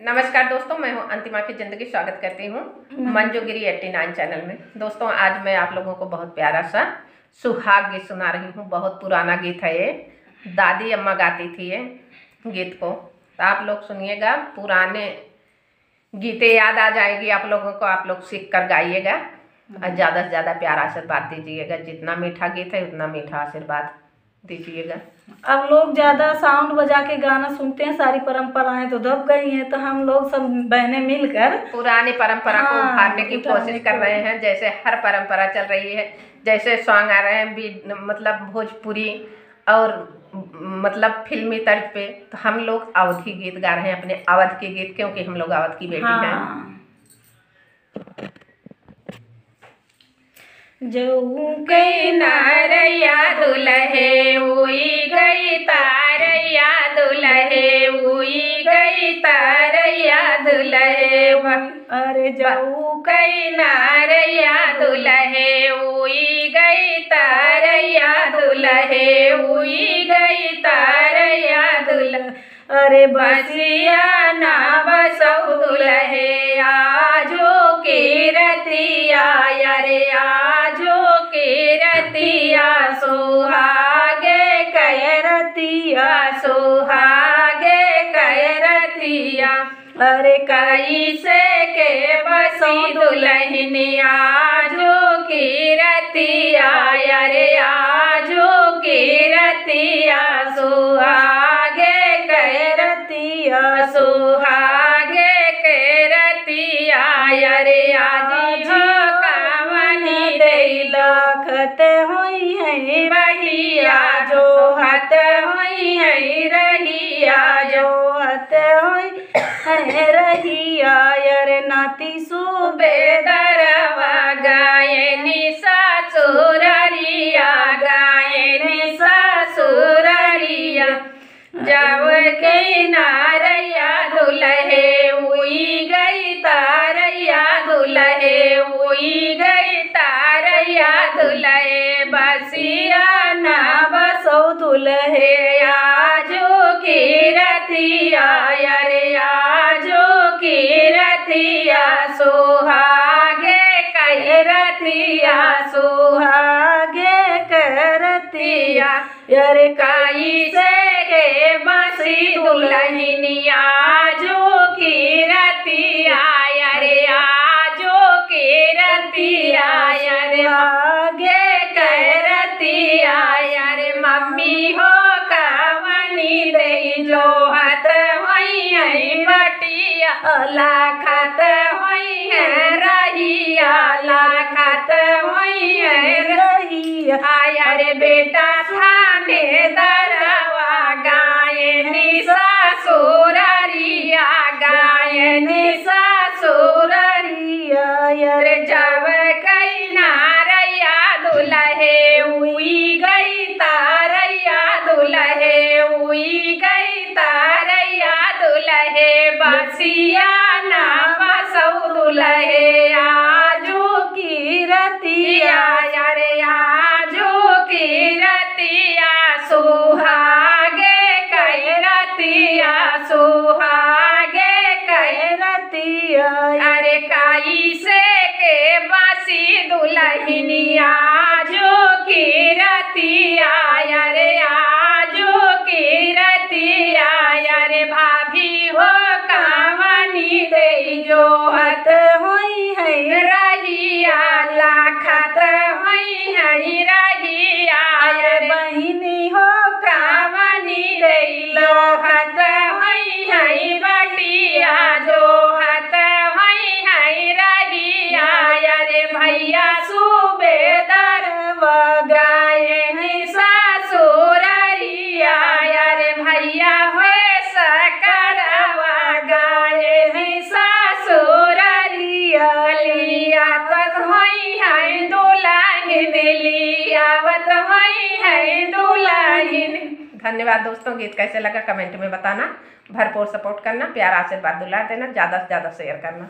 नमस्कार दोस्तों, मैं हूं अंतिमा की ज़िंदगी। स्वागत करती हूं मंजूगिरी 89 चैनल में। दोस्तों, आज मैं आप लोगों को बहुत प्यारा सा सुहाग गीत सुना रही हूं। बहुत पुराना गीत है ये, दादी अम्मा गाती थी ये गीत को। तो आप लोग सुनिएगा, पुराने गीतें याद आ जाएगी आप लोगों को। आप लोग सीख कर गाइएगा और ज़्यादा से ज़्यादा प्यारा आशीर्वाद दीजिएगा। जितना मीठा गीत है उतना मीठा आशीर्वाद दीजिएगा। अब लोग ज्यादा साउंड बजा के गाना सुनते हैं, सारी परंपराएं तो दब गई हैं। तो हम लोग सब बहनें मिलकर पुरानी परंपरा को उभारने की कोशिश कर रहे हैं। जैसे हर परंपरा चल रही है, जैसे सॉन्ग आ रहे हैं मतलब भोजपुरी और मतलब फिल्मी तर्ज पे, तो हम लोग अवधी गीत गा रहे हैं, अपने अवध के गीत, क्योंकि हम लोग अवध की बेटी हैं। जो गई नारैया दुल्हे उई गई तारैया दुल्हे उई गई तारैया दुल्हे। अरे जाऊ गई नारैया दुल्हे उई गई तारैया दुल्हे उई गई तारैया दुल्हे। अरे बसिया ना बसौ दुल्हे आजो की रतिया, अरे आजो की रतिया सुहागे कय रतिया सुहागे कय रतिया। अरे कैसे के बसी दुल्हनिया आजो की रतिया, अरे आजो की रतिया सुहागे कय रतिया सुहागे के रतिया। अरे आजी हो कामनी दे लाखत होई है रहिया जो हत होई है रहिया जो हत होई है रहिया। अरे नाती सूबेदारवा गायनी सासुररिया गायनी सासुररिया। जाव के नारैया दुल्हे उई गई तारैया दुल्हे उई गई तारैया दुल्हे। बसिया ना बसौ दुल्हे आजो की रतिया, अरे आजो की रतिया सुहागे कय रतिया सुहागे करतिया। अरे कैसे के बसी दुल्हनिया जो की रतिया, अरे आजो की रतिया। अरे आगे कय रतिया। अरे मम्मी हो कावनी दे जो हत होई है बटिया लाखत होई है रहिया लाखत होई है रहिया। अरे बेटा थाने दरवा गायनी सासुररिया गायनी सासुररिया। अरे जब कई नारैया दुल्हे उई गई तारैया दुल्हे उई गई तारैया दुल्हे। बसिया ना बसौ दुल्हे आजो की रतिया, अरे आजो की रतिया सुहागे कय रतिया सुहागे कय रतिया। अरे कैसे के बसी दुल्हनिया जो की रतिया, अरे आजो की रतिया। अरे भाभी हो कामनी दे जो हत होई है रहिया लाखत होई है रहिया। अरे बहिनी हो कामनी दे लोहत होई है बटिया जो हत होई है रहिया। अरे भैया सूबेदारवा गायनी सासुररिया, अरे भैया हो सकरवा गायनी सासुररिया। लियावत होई है दुल्हन लियावत होई है दुल्हन। धन्यवाद दोस्तों। गीत कैसे लगा कमेंट में बताना। भरपूर सपोर्ट करना, प्यार आशीर्वाद दुलार देना, ज़्यादा से ज़्यादा शेयर करना।